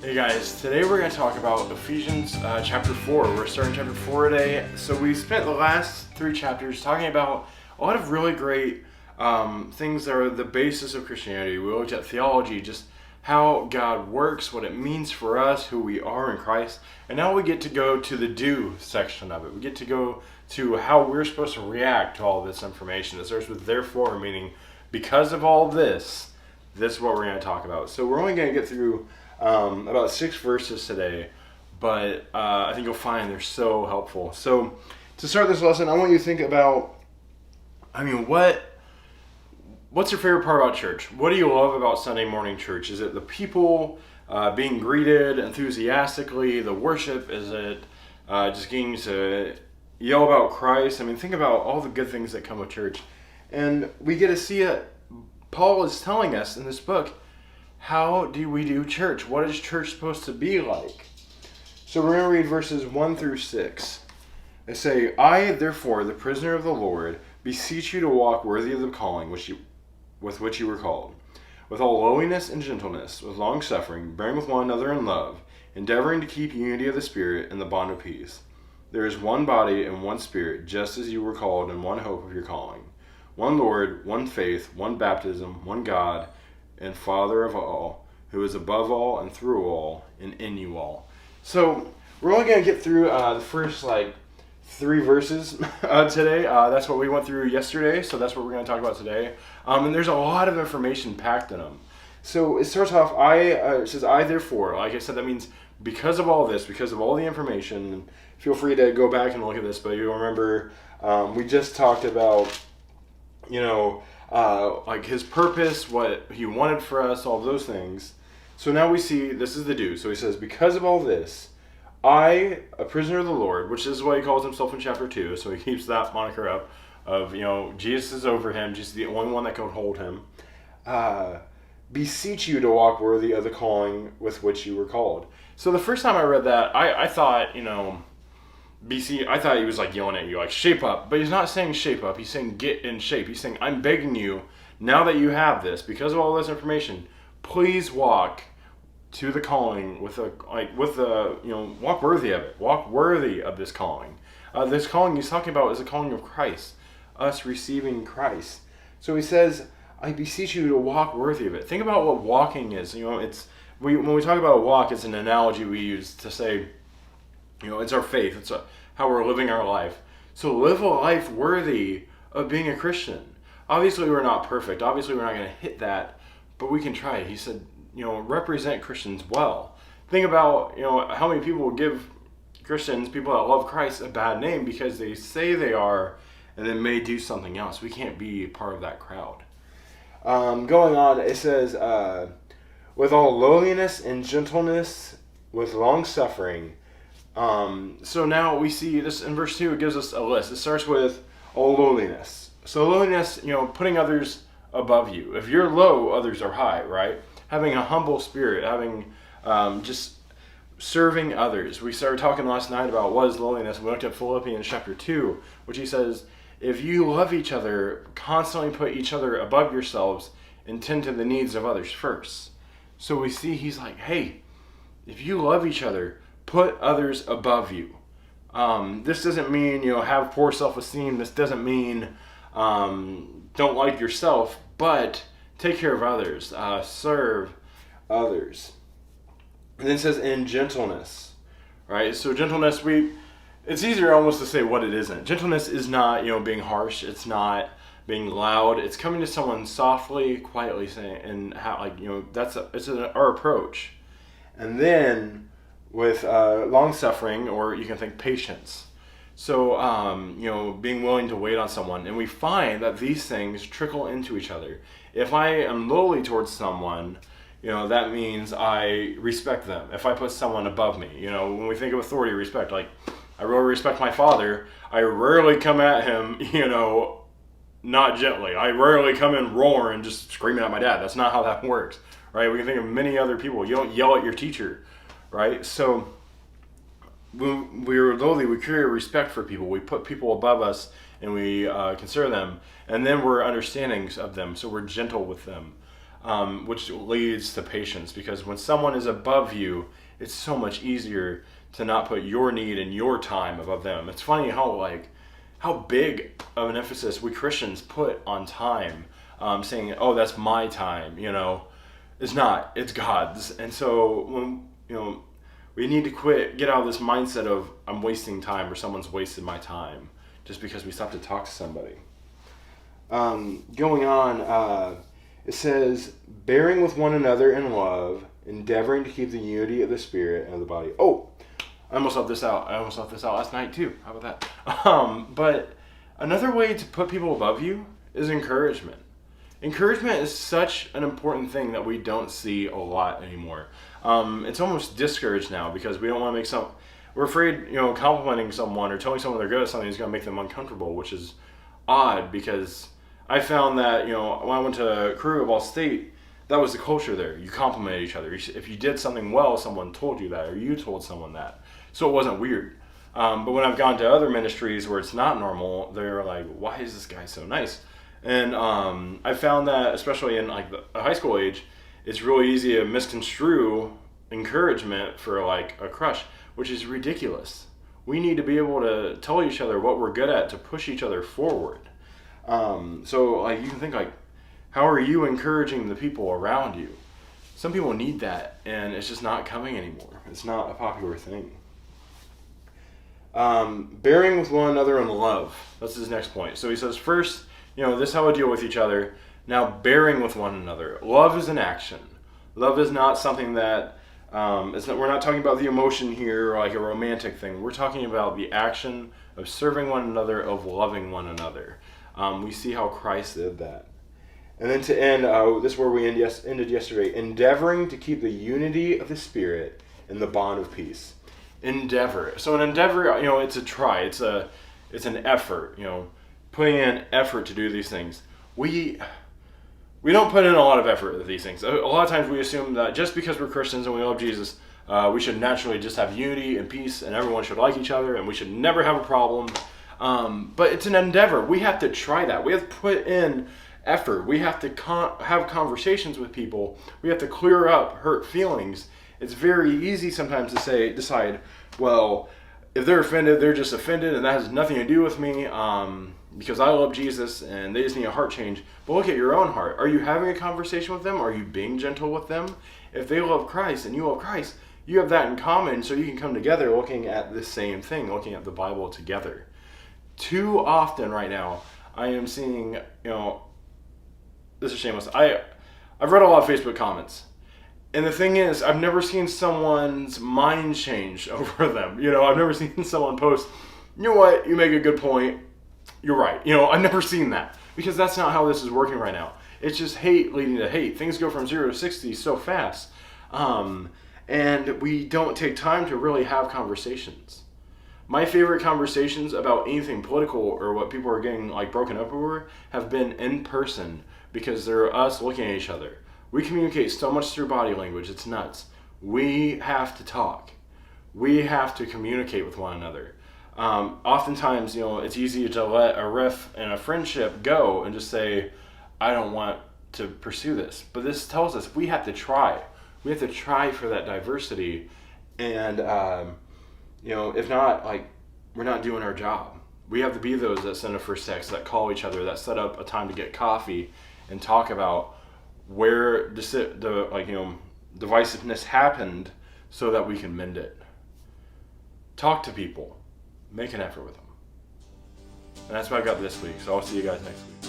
Hey guys, today we're going to talk about Ephesians chapter 4. We're starting chapter 4 today. So we spent the last 3 chapters talking about a lot of really great things that are the basis of Christianity. We looked at theology, just how God works, what it means for us, who we are in Christ. And now we get to go to the do section of it. We get to go to how we're supposed to react to all this information. It starts with therefore, meaning because of all this, this is what we're going to talk about. So we're only going to get through about 6 verses today, but I think you'll find they're so helpful. So to start this lesson, I want you to think about, what's your favorite part about church? What do you love about Sunday morning church? Is it the people being greeted enthusiastically, the worship? Is it just getting to yell about Christ? Think about all the good things that come with church. And we get to see it. Paul is telling us in this book, how do we do church? What is church supposed to be like? So we're going to read verses 1 through 6. They say, I, therefore, the prisoner of the Lord, beseech you to walk worthy of the calling with which you were called, with all lowliness and gentleness, with long suffering, bearing with one another in love, endeavoring to keep unity of the Spirit in the bond of peace. There is one body and one Spirit, just as you were called in one hope of your calling. One Lord, one faith, one baptism, one God, and Father of all, who is above all and through all and in you all. So we're only going to get through the first 3 verses today. That's what we went through yesterday, so that's what we're going to talk about today. And there's a lot of information packed in them. So it starts off, it says, I therefore, like I said, that means because of all this, because of all the information. Feel free to go back and look at this, but you'll remember we just talked about, his purpose, what he wanted for us, all those things. So now we see, this is the do. So he says, because of all this, I, a prisoner of the Lord, which is what he calls himself in chapter 2, so he keeps that moniker up of, Jesus is over him, Jesus is the only one that can hold him, beseech you to walk worthy of the calling with which you were called. So the first time I read that, I thought, I thought he was yelling at you, shape up. But he's not saying shape up. He's saying get in shape. He's saying, I'm begging you, now that you have this, because of all this information, please walk to the calling walk worthy of it. Walk worthy of this calling. This calling he's talking about is the calling of Christ, us receiving Christ. So he says, I beseech you to walk worthy of it. Think about what walking is. When we talk about a walk, it's an analogy we use to say, it's our faith. It's how we're living our life. So live a life worthy of being a Christian. Obviously, we're not perfect. Obviously, we're not going to hit that, but we can try it. He said, represent Christians well. Think about, how many people give Christians, people that love Christ, a bad name because they say they are and then may do something else. We can't be part of that crowd. Going on, it says, with all lowliness and gentleness, with long suffering. So now we see this in verse 2, it gives us a list. It starts with all lowliness. So lowliness, putting others above you. If you're low, others are high, right? Having a humble spirit, having just serving others. We started talking last night about what is lowliness. We looked at Philippians chapter 2, which he says, if you love each other, constantly put each other above yourselves and tend to the needs of others first. So we see he's like, hey, if you love each other, put others above you. This doesn't mean, have poor self-esteem. This doesn't mean don't like yourself, but take care of others. Serve others. And then it says in gentleness, right? So gentleness, it's easier almost to say what it isn't. Gentleness is not, being harsh. It's not being loud. It's coming to someone softly, quietly saying, and how, our approach. And then with long suffering, or you can think patience. So, being willing to wait on someone. And we find that these things trickle into each other. If I am lowly towards someone, that means I respect them. If I put someone above me, when we think of authority, respect, I really respect my father. I rarely come at him, not gently. I rarely come in roaring and just screaming at my dad. That's not how that works, right? We can think of many other people. You don't yell at your teacher, right? So when we're lowly, we carry respect for people. We put people above us and we consider them. And then we're understanding of them, so we're gentle with them. which leads to patience, because when someone is above you, it's so much easier to not put your need and your time above them. It's funny how big of an emphasis we Christians put on time, saying, "Oh, that's my time." It's not. It's God's. And so when we need to get out of this mindset of I'm wasting time or someone's wasted my time just because we stopped to talk to somebody. Going on, it says, bearing with one another in love, endeavoring to keep the unity of the Spirit and of the body. Oh, I almost left this out. Last night too. How about that? But another way to put people above you is encouragement. Encouragement is such an important thing that we don't see a lot anymore. It's almost discouraged now because we don't want to we're afraid, complimenting someone or telling someone they're good at something is going to make them uncomfortable, which is odd because I found that, when I went to Crew of All State, that was the culture there. You complimented each other. If you did something well, someone told you that, or you told someone that. So it wasn't weird. But when I've gone to other ministries where it's not normal, they're like, why is this guy so nice? And I found that, especially in the high school age, it's really easy to misconstrue encouragement for a crush, which is ridiculous. We need to be able to tell each other what we're good at to push each other forward. So you can think how are you encouraging the people around you? Some people need that, and it's just not coming anymore. It's not a popular thing. Bearing with one another in love. That's his next point. So he says, first, this is how we deal with each other. Now, bearing with one another. Love is an action. Love is not something that, we're not talking about the emotion here, like a romantic thing. We're talking about the action of serving one another, of loving one another. We see how Christ did that. And then to end, this is where we ended yesterday, endeavoring to keep the unity of the Spirit in the bond of peace. Endeavor. So an endeavor, it's a try. It's an effort. Putting in effort to do these things. We don't put in a lot of effort into these things. A lot of times we assume that just because we're Christians and we love Jesus, we should naturally just have unity and peace, and everyone should like each other, and we should never have a problem. But it's an endeavor. We have to try that. We have to put in effort. We have to have conversations with people. We have to clear up hurt feelings. It's very easy sometimes to decide, well, if they're offended, they're just offended, and that has nothing to do with me, because I love Jesus, and they just need a heart change. But look at your own heart. Are you having a conversation with them? Are you being gentle with them? If they love Christ and you love Christ, you have that in common, so you can come together looking at the same thing, looking at the Bible together. Too often right now, I am seeing, this is shameless. I've read a lot of Facebook comments. And the thing is, I've never seen someone's mind change over them. I've never seen someone post, you know what, you make a good point. You're right. I've never seen that. Because that's not how this is working right now. It's just hate leading to hate. Things go from 0 to 60 so fast. And we don't take time to really have conversations. My favorite conversations about anything political or what people are getting broken up over have been in person, because they're us looking at each other. We communicate so much through body language, it's nuts. We have to talk. We have to communicate with one another. Oftentimes, it's easy to let a riff and a friendship go and just say, I don't want to pursue this. But this tells us we have to try. We have to try for that diversity. And, if not, we're not doing our job. We have to be those that send a first text, that call each other, that set up a time to get coffee and talk about where divisiveness happened so that we can mend it. Talk to people. Make an effort with them. And that's what I got this week. So I'll see you guys next week.